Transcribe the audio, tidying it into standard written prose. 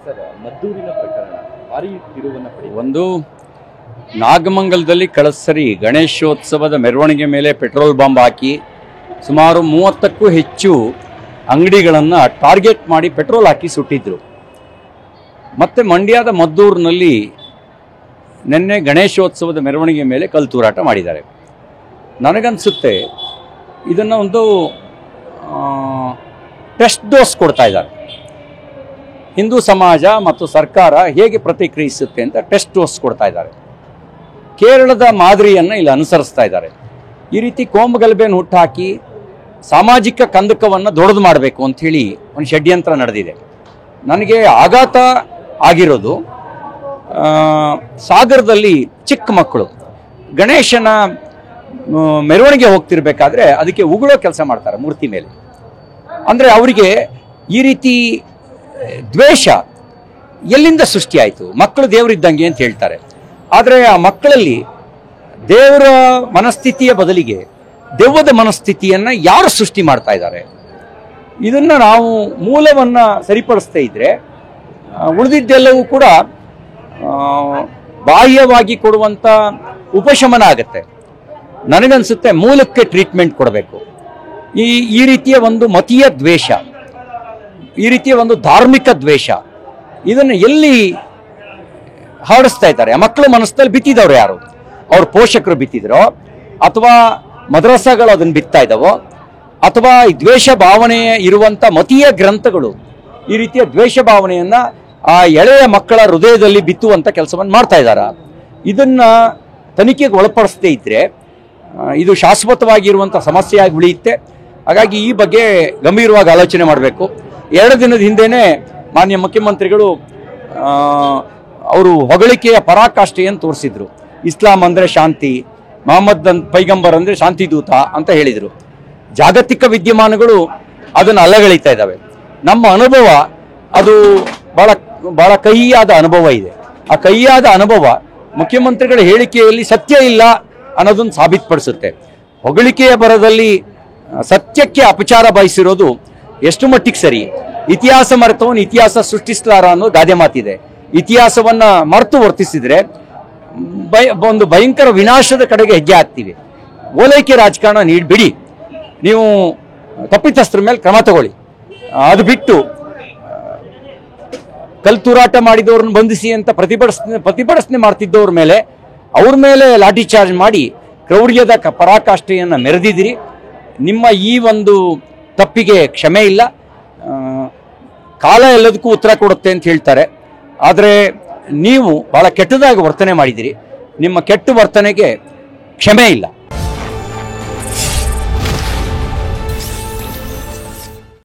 Sir, ಮದ್ದೂರಿನ ಪ್ರಕರಣ ಭಾರಿ ತಿರುವನ್ನು ಪಡೆದಿದೆ. ಒಂದು ನಾಗಮಂಗಲದಲ್ಲಿ ಕಳೆದ ಸರಿ ಗಣೇಶೋತ್ಸವದ ಮೆರವಣಿಗೆ ಮೇಲೆ ಪೆಟ್ರೋಲ್ ಬಾಂಬ್ ಹಾಕಿ ಸುಮಾರು 30ಕ್ಕೂ ಹೆಚ್ಚು ಅಂಗಡಿಗಳನ್ನು ಟಾರ್ಗೆಟ್ ಮಾಡಿ ಪೆಟ್ರೋಲ್ ಹಾಕಿ ಸುಟ್ಟಿದ್ರು. ಮತ್ತು ಮಂಡ್ಯದ ಮದ್ದೂರಿನಲ್ಲಿ ನಿನ್ನೆ ಗಣೇಶೋತ್ಸವದ ಮೆರವಣಿಗೆ ಮೇಲೆ ಕಲ್ಲು ತೂರಾಟ ಮಾಡಿದ್ದಾರೆ. ನನಗನ್ಸುತ್ತೆ ಇದನ್ನು ಒಂದು ಟೆಸ್ಟ್ ಡೋಸ್ ಕೊಡ್ತಾ ಇದ್ದಾರೆ. ಹಿಂದೂ ಸಮಾಜ ಮತ್ತು ಸರ್ಕಾರ ಹೇಗೆ ಪ್ರತಿಕ್ರಿಯಿಸುತ್ತೆ ಅಂತ ಟೆಸ್ಟ್ ಡೋಸ್ ಕೊಡ್ತಾ ಇದ್ದಾರೆ. ಕೇರಳದ ಮಾದರಿಯನ್ನು ಇಲ್ಲಿ ಅನುಸರಿಸ್ತಾ ಇದ್ದಾರೆ. ಈ ರೀತಿ ಕೋಮುಗಲಭೆಯನ್ನು ಹುಟ್ಟಾಕಿ ಸಾಮಾಜಿಕ ಕಂದಕವನ್ನು ದೊಡ್ಡದು ಮಾಡಬೇಕು ಅಂಥೇಳಿ ಒಂದು ಷಡ್ಯಂತ್ರ ನಡೆದಿದೆ. ನನಗೆ ಆಘಾತ ಆಗಿರೋದು ಸಾಗರದಲ್ಲಿ ಚಿಕ್ಕ ಮಕ್ಕಳು ಗಣೇಶನ ಮೆರವಣಿಗೆ ಹೋಗ್ತಿರ್ಬೇಕಾದ್ರೆ ಅದಕ್ಕೆ ಉಗುಳೋ ಕೆಲಸ ಮಾಡ್ತಾರೆ ಮೂರ್ತಿ ಮೇಲೆ. ಅಂದರೆ ಅವರಿಗೆ ಈ ರೀತಿ ದ್ವೇಷ ಎಲ್ಲಿಂದ ಸೃಷ್ಟಿಯಾಯಿತು? ಮಕ್ಕಳು ದೇವರಿದ್ದಂಗೆ ಅಂತ ಹೇಳ್ತಾರೆ. ಆದರೆ ಆ ಮಕ್ಕಳಲ್ಲಿ ದೇವರ ಮನಸ್ಥಿತಿಯ ಬದಲಿಗೆ ದೆವ್ವದ ಮನಸ್ಥಿತಿಯನ್ನು ಯಾರು ಸೃಷ್ಟಿ ಮಾಡ್ತಾ ಇದ್ದಾರೆ? ಇದನ್ನು ನಾವು ಮೂಲವನ್ನು ಸರಿಪಡಿಸ್ತಾ ಇದ್ದರೆ ಉಳಿದಿದ್ದೆಲ್ಲವೂ ಕೂಡ ಬಾಹ್ಯವಾಗಿ ಕೊಡುವಂಥ ಉಪಶಮನ ಆಗುತ್ತೆ. ನನಗನ್ಸುತ್ತೆ ಮೂಲಕ್ಕೆ ಟ್ರೀಟ್ಮೆಂಟ್ ಕೊಡಬೇಕು. ಈ ರೀತಿಯ ಒಂದು ಮತೀಯ ದ್ವೇಷ, ಈ ರೀತಿಯ ಒಂದು ಧಾರ್ಮಿಕ ದ್ವೇಷ, ಇದನ್ನು ಎಲ್ಲಿ ಹರಡಿಸ್ತಾ ಇದ್ದಾರೆ? ಮಕ್ಕಳ ಮನಸ್ಸಲ್ಲಿ ಬಿತ್ತಿದವರು ಯಾರು? ಅವ್ರ ಪೋಷಕರು ಬಿತ್ತಿದ್ರೋ, ಅಥವಾ ಮದ್ರಸಾಗಳು ಅದನ್ನು ಬಿತ್ತಾ ಇದ್ದಾವೋ, ಅಥವಾ ಈ ದ್ವೇಷ ಭಾವನೆ ಇರುವಂಥ ಮತೀಯ ಗ್ರಂಥಗಳು ಈ ರೀತಿಯ ದ್ವೇಷ ಭಾವನೆಯನ್ನು ಆ ಎಳೆಯ ಮಕ್ಕಳ ಹೃದಯದಲ್ಲಿ ಬಿತ್ತುವಂಥ ಕೆಲಸವನ್ನು ಮಾಡ್ತಾ ಇದ್ದಾರೆ. ಇದನ್ನು ತನಿಖೆಗೆ ಒಳಪಡಿಸದೇ ಇದ್ದರೆ ಇದು ಶಾಶ್ವತವಾಗಿರುವಂಥ ಸಮಸ್ಯೆಯಾಗಿ ಉಳಿಯುತ್ತೆ. ಹಾಗಾಗಿ ಈ ಬಗ್ಗೆ ಗಂಭೀರವಾಗಿ ಆಲೋಚನೆ ಮಾಡಬೇಕು. 2 ದಿನದ ಹಿಂದೆಯೇ ಮಾನ್ಯ ಮುಖ್ಯಮಂತ್ರಿಗಳು ಅವರು ಹೊಗಳಿಕೆಯ ಪರಾಕಾಷ್ಠೆಯನ್ನು ತೋರಿಸಿದ್ರು. ಇಸ್ಲಾಂ ಅಂದರೆ ಶಾಂತಿ, ಮೊಹಮ್ಮದ್ ಪೈಗಂಬರ್ ಅಂದರೆ ಶಾಂತಿದೂತ ಅಂತ ಹೇಳಿದರು. ಜಾಗತಿಕ ವಿದ್ಯಮಾನಗಳು ಅದನ್ನು ಅಲ್ಲಗಳಿತಾ ಇದ್ದಾವೆ. ನಮ್ಮ ಅನುಭವ ಅದು ಭಾಳ ಕಹಿಯಾದ ಅನುಭವ ಇದೆ. ಆ ಕಹಿಯಾದ ಅನುಭವ ಮುಖ್ಯಮಂತ್ರಿಗಳ ಹೇಳಿಕೆಯಲ್ಲಿ ಸತ್ಯ ಇಲ್ಲ ಅನ್ನೋದನ್ನು ಸಾಬೀತುಪಡಿಸುತ್ತೆ. ಹೊಗಳಿಕೆಯ ಬರದಲ್ಲಿ ಸತ್ಯಕ್ಕೆ ಅಪಚಾರ ಬಯಸಿರೋದು ಎಷ್ಟು ಮಟ್ಟಿಗೆ ಸರಿ? ಇತಿಹಾಸ ಮರೆತವನು ಇತಿಹಾಸ ಸೃಷ್ಟಿಸಲಾರ ಅನ್ನೋ ಗಾದೆ ಮಾತಿದೆ. ಇತಿಹಾಸವನ್ನು ಮರೆತು ವರ್ತಿಸಿದರೆ ಒಂದು ಭಯಂಕರ ವಿನಾಶದ ಕಡೆಗೆ ಹೆಜ್ಜೆ ಹಾಕ್ತೀವಿ. ಓಲೈಕೆ ರಾಜಕಾರಣ ನೀಡ್ಬಿಡಿ, ನೀವು ತಪ್ಪಿತಸ್ಥರ ಮೇಲೆ ಕ್ರಮ ತಗೊಳ್ಳಿ. ಅದು ಬಿಟ್ಟು ಕಲ್ಲು ತೂರಾಟ ಮಾಡಿದವ್ರನ್ನ ಬಂಧಿಸಿ ಅಂತ ಪ್ರತಿಭಟನೆ ಮಾಡ್ತಿದ್ದವ್ರ ಮೇಲೆ ಅವ್ರ ಮೇಲೆ ಲಾಠಿ ಚಾರ್ಜ್ ಮಾಡಿ ಕ್ರೌರ್ಯದ ಪರಾಕಾಷ್ಠೆಯನ್ನು ಮೆರೆದಿದ್ದೀರಿ. ನಿಮ್ಮ ಈ ಒಂದು ತಪ್ಪಿಗೆ ಕ್ಷಮೆ ಇಲ್ಲ. ಕಾಲ ಎಲ್ಲದಕ್ಕೂ ಉತ್ತರ ಕೊಡುತ್ತೆ ಅಂತ ಹೇಳ್ತಾರೆ. ಆದರೆ ನೀವು ಭಾಳ ಕೆಟ್ಟದಾಗಿ ವರ್ತನೆ ಮಾಡಿದ್ದೀರಿ. ನಿಮ್ಮ ಕೆಟ್ಟ ವರ್ತನೆಗೆ ಕ್ಷಮೆ ಇಲ್ಲ.